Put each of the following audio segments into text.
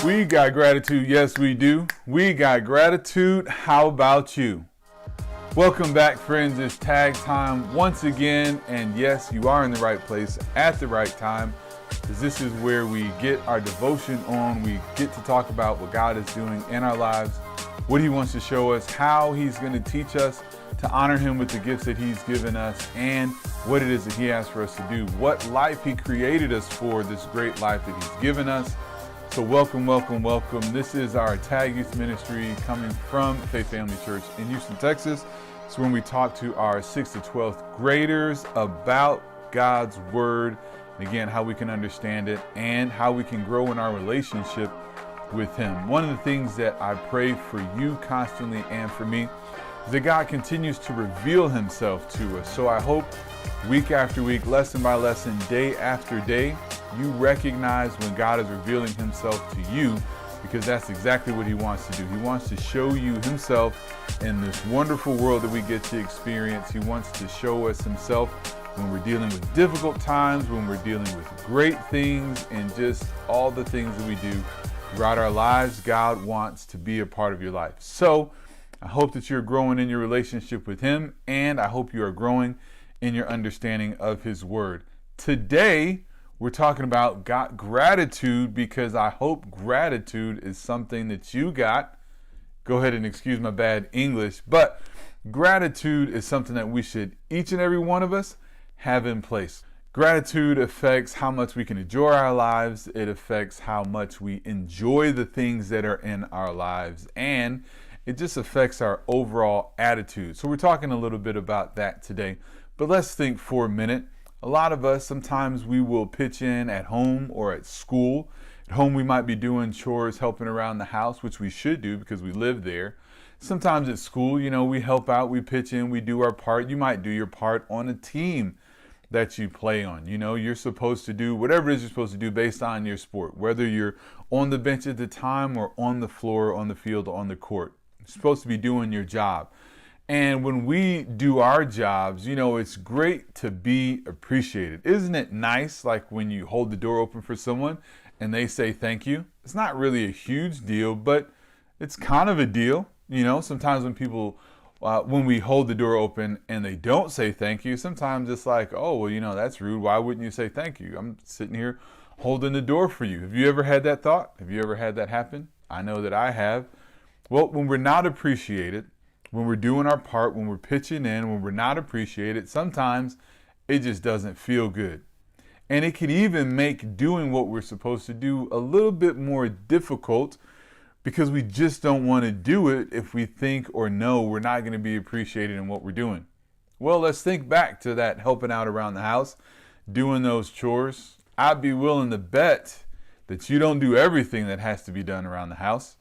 We got gratitude, yes we do. We got gratitude, how about you? Welcome back, friends. It's tag time once again, and yes, you are in the right place at the right time, because this is where we get our devotion on. We get to talk about what God is doing in our lives, what He wants to show us, how He's going to teach us to honor Him with the gifts that He's given us, and what it is that He has for us to do, what life He created us for, this great life that He's given us. So welcome, welcome, welcome. This is our TAGG Youth Ministry coming from Faith Family Church in Houston, Texas. It's when we talk to our 6th to 12th graders about God's Word, and again, how we can understand it and how we can grow in our relationship with Him. One of the things that I pray for you constantly and for me is that God continues to reveal Himself to us. So I hope week after week, lesson by lesson, day after day, you recognize when God is revealing Himself to you, because that's exactly what He wants to do. He wants to show you Himself in this wonderful world that we get to experience. He wants to show us Himself when we're dealing with difficult times, when we're dealing with great things, and just all the things that we do throughout our lives. God wants to be a part of your life. So I hope that you're growing in your relationship with Him, and I hope you are growing in your understanding of His Word. Today, we're talking about gratitude, because I hope gratitude is something that you got. Go ahead and excuse my bad English, but gratitude is something that we should, each and every one of us, have in place. Gratitude affects how much we can enjoy our lives. It affects how much we enjoy the things that are in our lives, and it just affects our overall attitude. So we're talking a little bit about that today, but let's think for a minute. A lot of us, sometimes we will pitch in at home or at school. At home, we might be doing chores, helping around the house, which we should do because we live there. Sometimes at school, we help out, we pitch in, we do our part. You might do your part on a team that you play on. You're supposed to do whatever it is you're supposed to do based on your sport, whether you're on the bench at the time or on the floor, on the field, on the court. You're supposed to be doing your job. And when we do our jobs, it's great to be appreciated. Isn't it nice, like when you hold the door open for someone and they say thank you? It's not really a huge deal, but it's kind of a deal. Sometimes when people, when we hold the door open and they don't say thank you, sometimes it's like, oh, well, that's rude. Why wouldn't you say thank you? I'm sitting here holding the door for you. Have you ever had that thought? Have you ever had that happen? I know that I have. Well, when we're not appreciated, when we're doing our part, when we're pitching in, when we're not appreciated, sometimes it just doesn't feel good. And it can even make doing what we're supposed to do a little bit more difficult, because we just don't want to do it if we think or know we're not going to be appreciated in what we're doing. Well, let's think back to that helping out around the house, doing those chores. I'd be willing to bet that you don't do everything that has to be done around the house.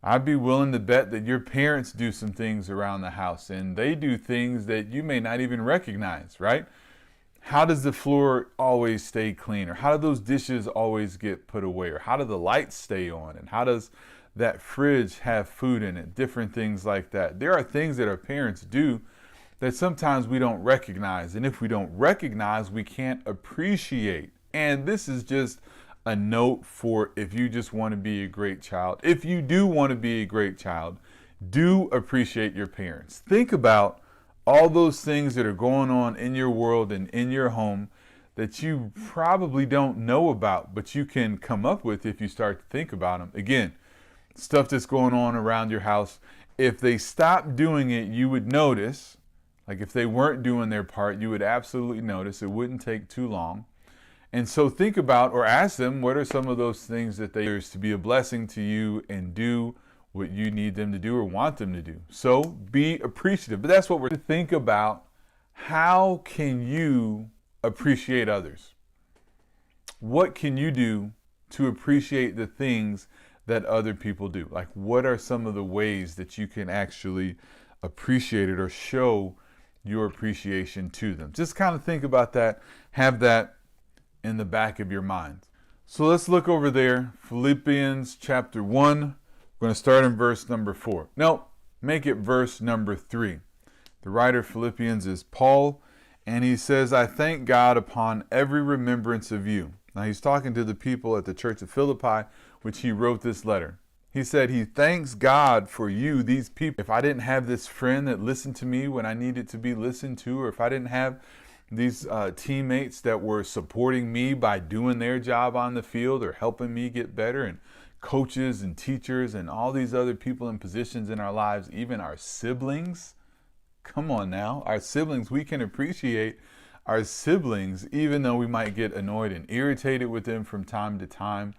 I'd be willing to bet that your parents do some things around the house, and they do things that you may not even recognize, right? How does the floor always stay clean? Or how do those dishes always get put away? Or how do the lights stay on? And how does that fridge have food in it? Different things like that. There are things that our parents do that sometimes we don't recognize. And if we don't recognize, we can't appreciate. And this is just a note for if you just want to be a great child. If you do want to be a great child, do appreciate your parents. Think about all those things that are going on in your world and in your home that you probably don't know about, but you can come up with if you start to think about them. Again, stuff that's going on around your house. If they stopped doing it, you would notice. Like if they weren't doing their part, you would absolutely notice. It wouldn't take too long. And so think about, or ask them, what are some of those things that they are to be a blessing to you and do what you need them to do or want them to do. So be appreciative. But that's what we're to think about. How can you appreciate others? What can you do to appreciate the things that other people do? Like, what are some of the ways that you can actually appreciate it or show your appreciation to them? Just kind of think about that. Have that in the back of your mind. So let's look over there. Philippians chapter 1. We're going to start in verse number 4. No, make it verse number 3. The writer of Philippians is Paul, and he says, I thank God upon every remembrance of you. Now he's talking to the people at the church of Philippi, which he wrote this letter. He said he thanks God for you, these people. If I didn't have this friend that listened to me when I needed to be listened to, or if I didn't have these teammates that were supporting me by doing their job on the field or helping me get better, and coaches and teachers and all these other people in positions in our lives, even our siblings. Come on now, our siblings, we can appreciate our siblings even though we might get annoyed and irritated with them from time to time.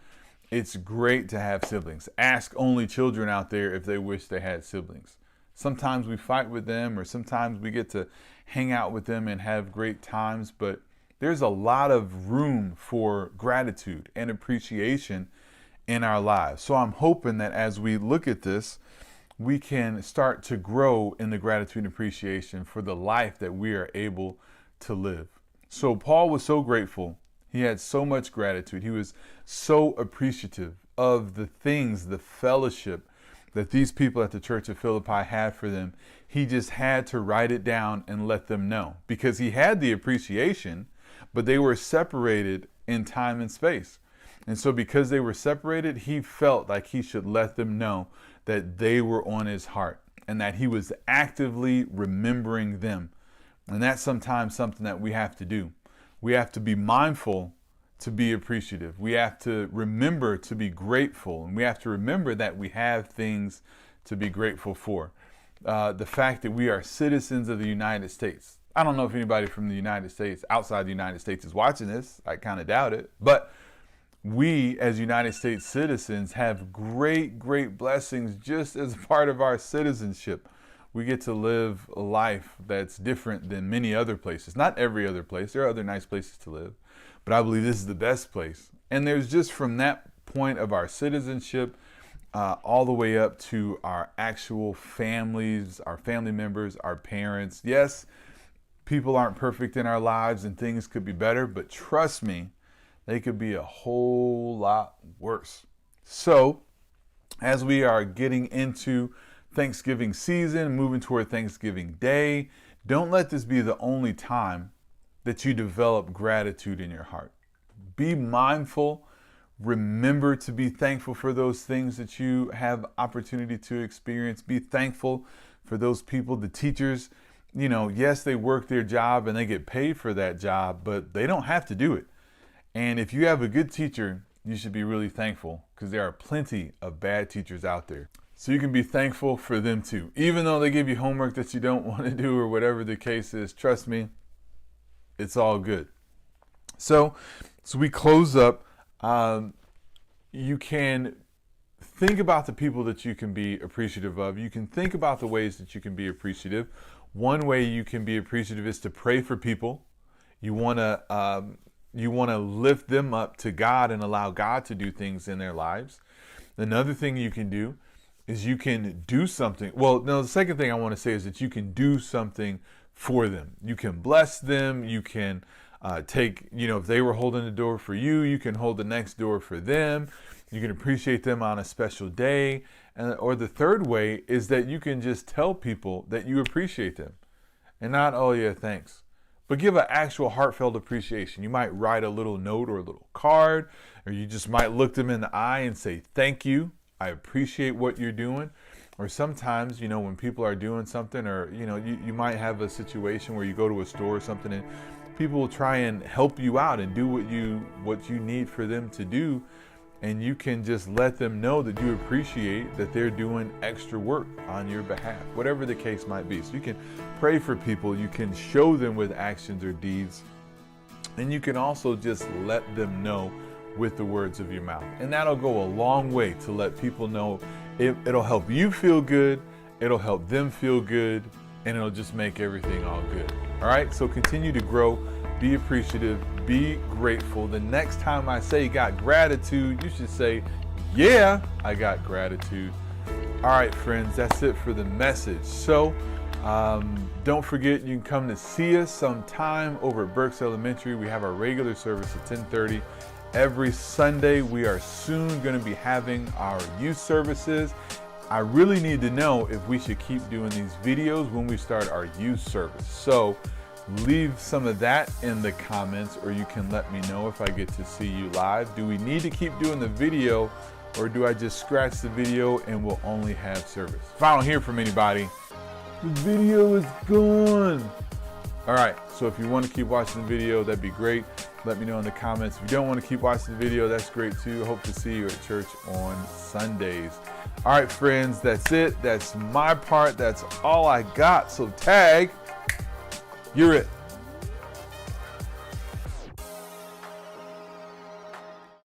It's great to have siblings. Ask only children out there if they wish they had siblings. Sometimes we fight with them, or sometimes we get to hang out with them and have great times, but there's a lot of room for gratitude and appreciation in our lives. So I'm hoping that as we look at this, we can start to grow in the gratitude and appreciation for the life that we are able to live. So Paul was so grateful. He had so much gratitude. He was so appreciative of the things, the fellowship that these people at the church of Philippi had for them. He just had to write it down and let them know, because he had the appreciation, but they were separated in time and space. And so because they were separated, he felt like he should let them know that they were on his heart and that he was actively remembering them. And that's sometimes something that we have to do. We have to be mindful to be appreciative. We have to remember to be grateful. And we have to remember that we have things to be grateful for. The fact that we are citizens of the United States. I don't know if anybody from the United States, outside the United States, is watching this. I kind of doubt it. But we, as United States citizens, have great, great blessings just as part of our citizenship. We get to live a life that's different than many other places. Not every other place. There are other nice places to live. But I believe this is the best place. And there's just from that point of our citizenship all the way up to our actual families, our family members, our parents. Yes, people aren't perfect in our lives and things could be better, but trust me, they could be a whole lot worse. So, as we are getting into Thanksgiving season, moving toward Thanksgiving Day, don't let this be the only time that you develop gratitude in your heart. Be mindful. Remember to be thankful for those things that you have opportunity to experience. Be thankful for those people, the teachers. You know, yes, they work their job and they get paid for that job, but they don't have to do it. And if you have a good teacher, you should be really thankful, because there are plenty of bad teachers out there. So you can be thankful for them too. Even though they give you homework that you don't want to do or whatever the case is, trust me, it's all good. So we close up. You can think about the people that you can be appreciative of. You can think about the ways that you can be appreciative. One way you can be appreciative is to pray for people. You want to lift them up to God and allow God to do things in their lives. Another thing you can do is you can do something. Well, no, the second thing I want to say is that you can do something for them. You can bless them. You can take, if they were holding the door for you, you can hold the next door for them. You can appreciate them on a special day. Or the third way is that you can just tell people that you appreciate them. And not, oh yeah, thanks. But give an actual heartfelt appreciation. You might write a little note or a little card, or you just might look them in the eye and say, thank you. I appreciate what you're doing. Or sometimes, when people are doing something, or, you might have a situation where you go to a store or something and people will try and help you out and do what you need for them to do. And you can just let them know that you appreciate that they're doing extra work on your behalf, whatever the case might be. So you can pray for people, you can show them with actions or deeds, and you can also just let them know with the words of your mouth. And that'll go a long way to let people know. It'll help you feel good, it'll help them feel good, and it'll just make everything all good. All right, so continue to grow, be appreciative, be grateful. The next time I say got gratitude, you should say, yeah, I got gratitude. All right, friends, that's it for the message. So don't forget, you can come to see us sometime over at Burks Elementary. We have our regular service at 10:30 every Sunday. We are soon going to be having our youth services. I really need to know if we should keep doing these videos when we start our youth service. So leave some of that in the comments, or you can let me know if I get to see you live. Do we need to keep doing the video, or do I just scratch the video and we'll only have service? If I don't hear from anybody, the video is gone. All right, so if you want to keep watching the video, that'd be great. Let me know in the comments. If you don't want to keep watching the video, that's great too. Hope to see you at church on Sundays. All right, friends, that's it. That's my part. That's all I got. So TAGG, you're it.